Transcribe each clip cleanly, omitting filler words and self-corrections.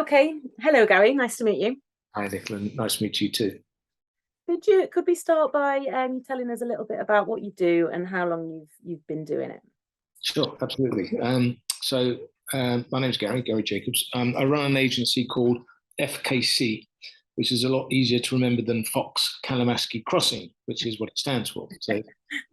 Okay. Hello, Gary. Nice to meet you. Hi, Nicola. Nice to meet you too. Could we start by telling us a little bit about what you do and how long you've been doing it? Sure, absolutely. My name's Gary Jacobs. I run an agency called FKC, which is a lot easier to remember than Fox Kalamaski Crossing, which is what it stands for. So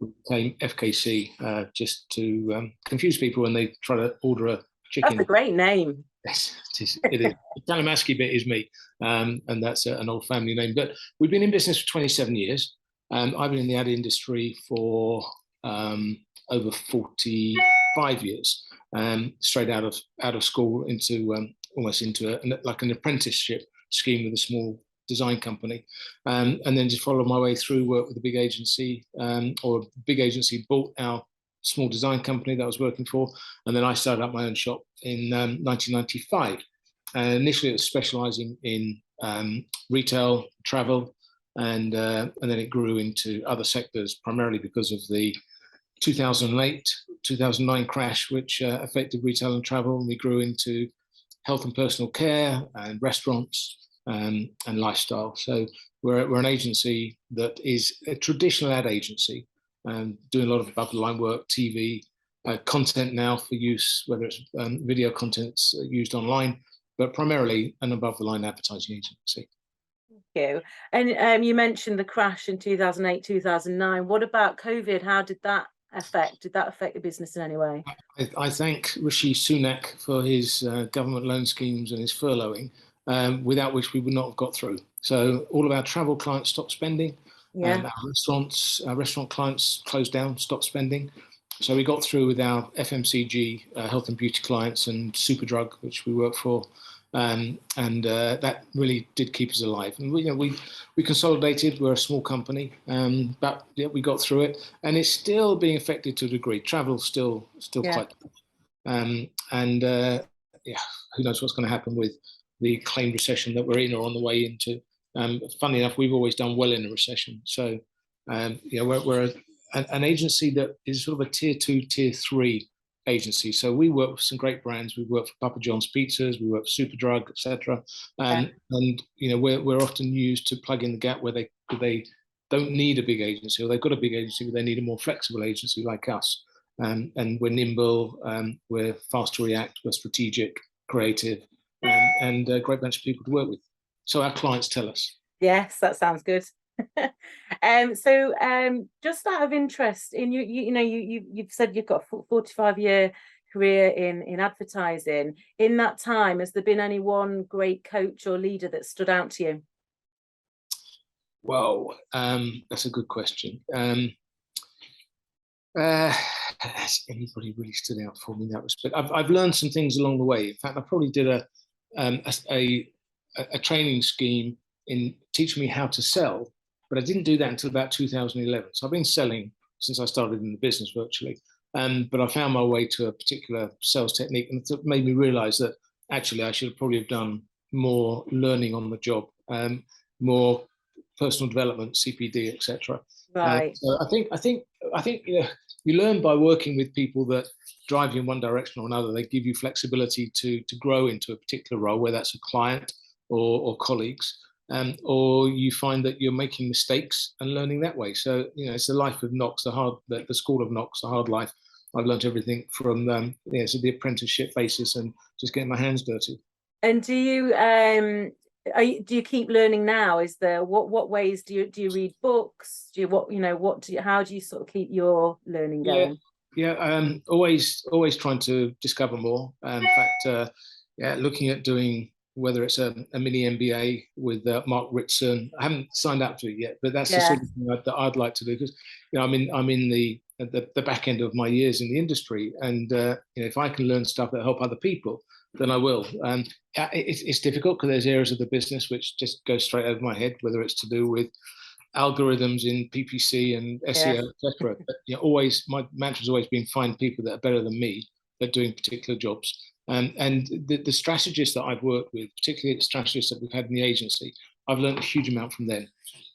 we became FKC just to confuse people when they try to order a That's a chicken. great name. Yes, it is. It is. The Kalamaski bit is me, and that's an old family name. But we've been in business for 27 years. I've been in the ad industry for over 45 years, straight out of school into almost into like an apprenticeship scheme with a small design company, and then just followed my way through work with a big agency, or a big agency bought our small design company that I was working for, and then I started up my own shop in 1995. Initially, it was specialising in retail, travel, and then it grew into other sectors, primarily because of the 2008, 2009 crash, which affected retail and travel. And we grew into health and personal care and restaurants and lifestyle. So we're an agency that is a traditional ad agency, doing a lot of above the line work, TV, content now for use, whether it's video contents used online, but primarily an above the line advertising agency. Thank you. And you mentioned the crash in 2008, 2009. What about COVID? How did that affect? Did that affect the business in any way? I thank Rishi Sunak for his government loan schemes and his furloughing, without which we would not have got through. So all of our travel clients stopped spending. Yeah. Our restaurant clients closed down, stopped spending. So we got through with our FMCG, health and beauty clients, and Superdrug, which we work for, and that really did keep us alive. And we consolidated. We're a small company, but yeah, we got through it, and it's still being affected to a degree. Travel's still Yeah. quite, and yeah, who knows what's going to happen with the claimed recession that we're in or on the way into. Funnily enough, we've always done well in a recession. So, we're an agency that is sort of a tier two, tier three agency. So we work with some great brands. We work for Papa John's Pizzas, we work for Superdrug, etc. And we're often used to plug in the gap where they don't need a big agency, or they've got a big agency, but they need a more flexible agency like us. And we're nimble, we're fast to react, we're strategic, creative, and a great bunch of people to work with. So our clients tell us. Yes, that sounds good. Just out of interest, in you've said you've got a 45-year career in advertising. In that time, has there been any one great coach or leader that stood out to you? Well, that's a good question. Has anybody really stood out for me in that respect? I've learned some things along the way. In fact, I probably did a training scheme in teaching me how to sell, but I didn't do that until about 2011. So I've been selling since I started in the business virtually. But I found my way to a particular sales technique, and it made me realize that actually I should probably have done more learning on the job, more personal development, CPD, etc. Right. So I think you learn by working with people that drive you in one direction or another. They give you flexibility to grow into a particular role, whether that's a client or colleagues, or you find that you're making mistakes and learning that way. So it's the life of Knox, the school of Knox, the hard life. I've learned everything from so the apprenticeship basis and just getting my hands dirty. And do you keep learning now? Is there what ways do you read books? Do you how do you sort of keep your learning going? Yeah. Always trying to discover more. In fact, looking at doing whether it's a mini MBA with Mark Ritson. I haven't signed up to it yet, but that's the sort of thing that I'd like to do, because I'm in the back end of my years in the industry, and if I can learn stuff that help other people, then I will. It's difficult because there's areas of the business which just go straight over my head, whether it's to do with algorithms in PPC and SEO, etc. But always my mantra has always been find people that are better than me at doing particular jobs. And the strategists that I've worked with, particularly the strategists that we've had in the agency, I've learned a huge amount from them,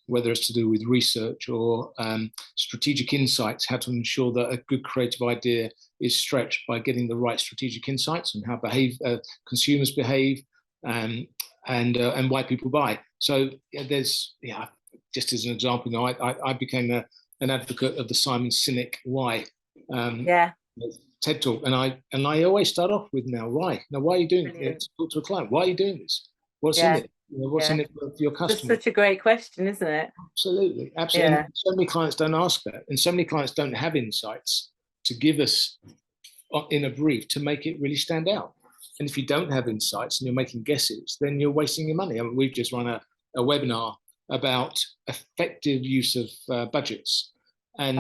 whether it's to do with research or strategic insights, how to ensure that a good creative idea is stretched by getting the right strategic insights and how consumers behave, and why people buy. So there's just as an example, I became an advocate of the Simon Sinek why TED talk, and I always start off with why are you doing it? Talk to a client. Why are you doing this? What's in it? What's in it for your customer? It's such a great question, isn't it? Absolutely. And so many clients don't ask that, and so many clients don't have insights to give us in a brief to make it really stand out. And if you don't have insights and you're making guesses, then you're wasting your money. I mean, we've just run a webinar about effective use of budgets, and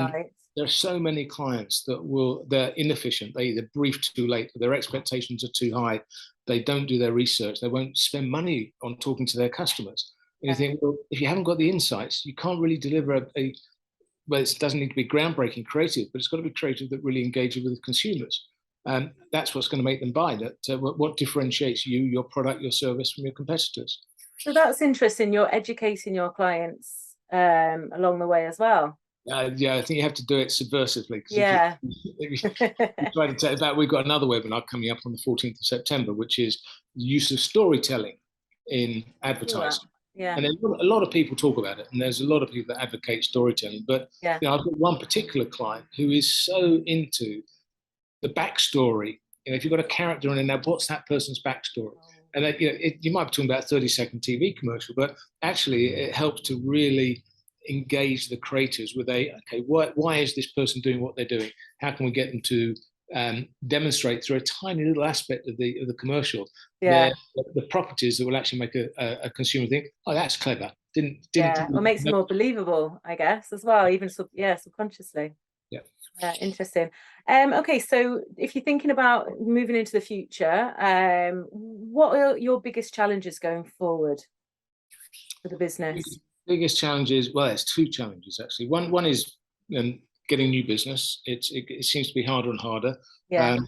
there are so many clients they're inefficient. They either brief too late, their expectations are too high, they don't do their research, they won't spend money on talking to their customers. And you think, well, if you haven't got the insights, you can't really deliver well, it doesn't need to be groundbreaking creative, but it's got to be creative that really engages with consumers. That's what's going to make them buy. What differentiates you, your product, your service from your competitors. So that's interesting. You're educating your clients along the way as well. I think you have to do it subversively. If you try to take that, we've got another webinar coming up on the 14th of September, which is the use of storytelling in advertising. And a lot of people talk about it, and there's a lot of people that advocate storytelling. But I've got one particular client who is so into the backstory. If you've got a character on it now, what's that person's backstory? And you might be talking about a 30-second TV commercial, but actually it helps to really engage the creators with why is this person doing what they're doing? How can we get them to demonstrate through a tiny little aspect of the commercial the properties that will actually make a consumer think, oh, that's clever. Well, makes it more believable, I guess, as well, even subconsciously. Interesting. Okay, so if you're thinking about moving into the future, what are your biggest challenges going forward for the business? Biggest challenges, well, there's two challenges actually. One is getting new business. It seems to be harder and harder. I'm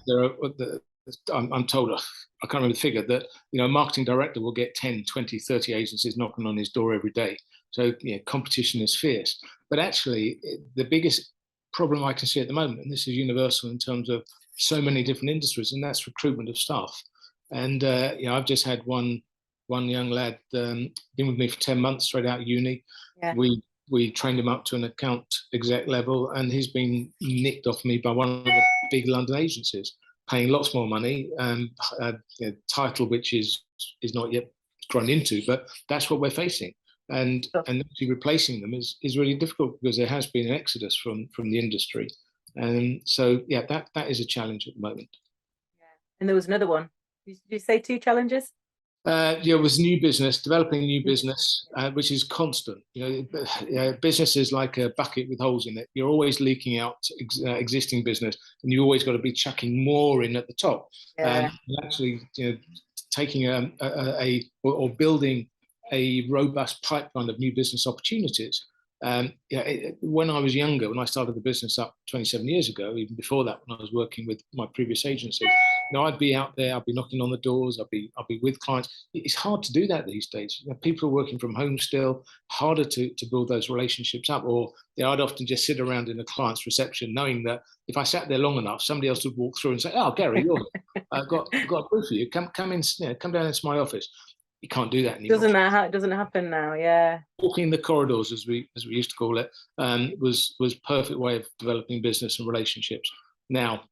told, I can't remember the figure, that a marketing director will get 10, 20, 30 agencies knocking on his door every day. So competition is fierce. But actually, the biggest problem I can see at the moment, and this is universal in terms of so many different industries, and that's recruitment of staff. And I've just had one young lad been with me for 10 months straight out of uni. We trained him up to an account exec level, and he's been nicked off me by one of the big London agencies, paying lots more money, title which is not yet grown into, but that's what we're facing. And actually replacing them is really difficult, because there has been an exodus from the industry. And so that is a challenge at the moment. And there was another one. Did you say two challenges? It was new business, developing new business, which is constant. Business is like a bucket with holes in it. You're always leaking out existing business, and you always got to be chucking more in at the top. Actually, taking or building a robust pipeline of new business opportunities. When I was younger, when I started the business up 27 years ago, even before that, when I was working with my previous agency, I'd be out there, I'd be knocking on the doors, I'd be with clients. It's hard to do that these days. People are working from home still, harder to build those relationships up. Or I'd often just sit around in a client's reception, knowing that if I sat there long enough, somebody else would walk through and say, "Oh, Gary, I've got a brief for you. Come in, come down into my office." You can't do that anymore. It doesn't happen now. Walking the corridors, as we used to call it, was perfect way of developing business and relationships. Now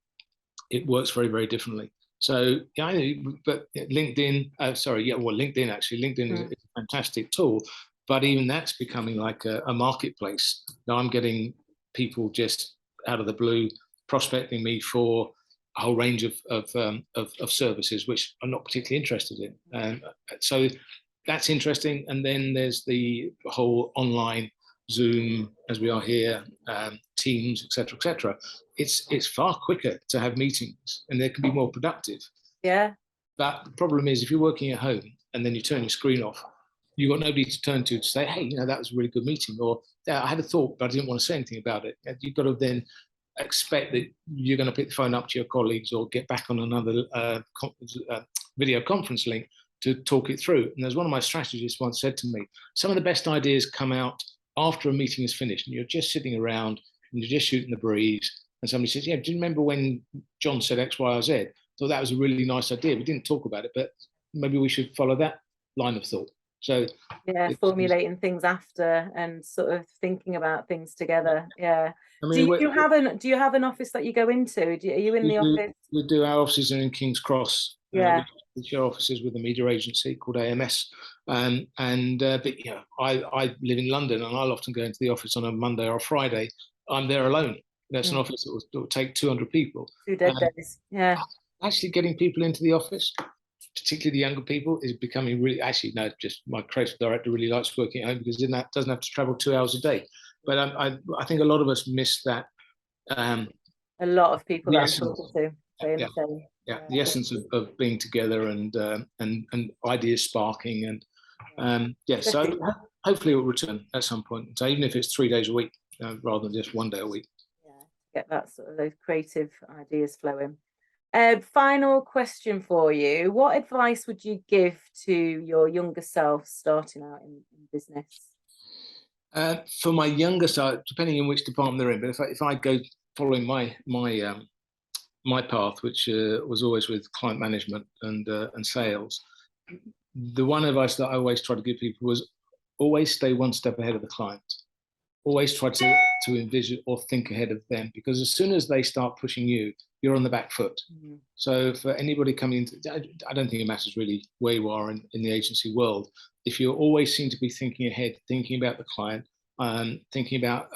it works very, very differently. So but LinkedIn actually, LinkedIn is a fantastic tool, but even that's becoming like a marketplace. Now I'm getting people just out of the blue prospecting me for a whole range of services which I'm not particularly interested in. So that's interesting. And then there's the whole online Zoom, as we are here, Teams, etc. It's far quicker to have meetings, and they can be more productive. But the problem is, if you're working at home and then you turn your screen off, you've got nobody to turn to say, "Hey, that was a really good meeting," or "I had a thought, but I didn't want to say anything about it." You've got to then expect that you're going to pick the phone up to your colleagues or get back on another video conference link to talk it through. And there's one of my strategists once said to me, some of the best ideas come out after a meeting is finished and you're just sitting around and you're just shooting the breeze, and somebody says, "Yeah, do you remember when John said X, Y, or Z? Thought that was a really nice idea. We didn't talk about it, but maybe we should follow that line of thought. So yeah, formulating things after and sort of thinking about things together. Yeah. I mean, Do you have an office that you go into? Are you in the office? We do. Our offices are in King's Cross. Yeah. We share offices with a media agency called AMS. But you know, I live in London, and I'll often go into the office on a Monday or a Friday. I'm there alone. That's an office that will take 200 people. 2 dead days. Yeah. Actually, getting people into the office, particularly the younger people, is becoming really. Actually, no, just my creative director really likes working at home because then that doesn't have to travel 2 hours a day. But I think a lot of us miss that. A lot of people that I'm talking to saying yeah, the same. yeah, the essence of being together and ideas sparking and so hopefully it will return at some point. So even if it's 3 days a week rather than just 1 day a week. Yeah, get that sort of those creative ideas flowing. Final question for you: what advice would you give to your younger self starting out in business? For my younger self, depending on which department they're in, but if I go following my path, which was always with client management and sales, the one advice that I always try to give people was always stay one step ahead of the client. Always try to envision or think ahead of them, because as soon as they start pushing you, you're on the back foot. Mm-hmm. So for anybody coming into, I don't think it matters really where you are in the agency world. If you always seem to be thinking ahead, thinking about the client, thinking about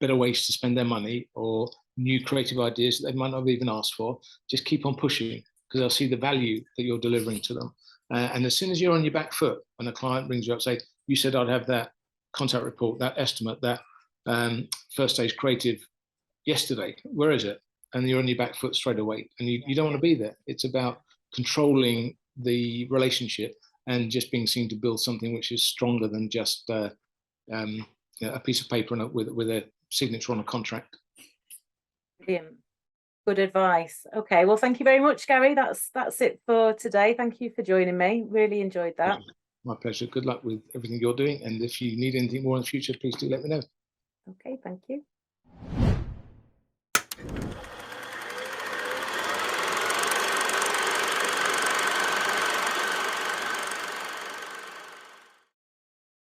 better ways to spend their money or new creative ideas that they might not have even asked for, just keep on pushing, because they'll see the value that you're delivering to them. And as soon as you're on your back foot, when a client brings you up, say, you said I'd have that contact report, that estimate, that first stage creative yesterday, where is it? And you're on your back foot straight away, and you don't want to be there. It's about controlling the relationship and just being seen to build something which is stronger than just a piece of paper with a signature on a contract. Brilliant. Good advice. Okay, well, thank you very much, Gary. That's it for today. Thank you for joining me. Really enjoyed that. My pleasure. Good luck with everything you're doing. And if you need anything more in the future, please do let me know. Okay, thank you.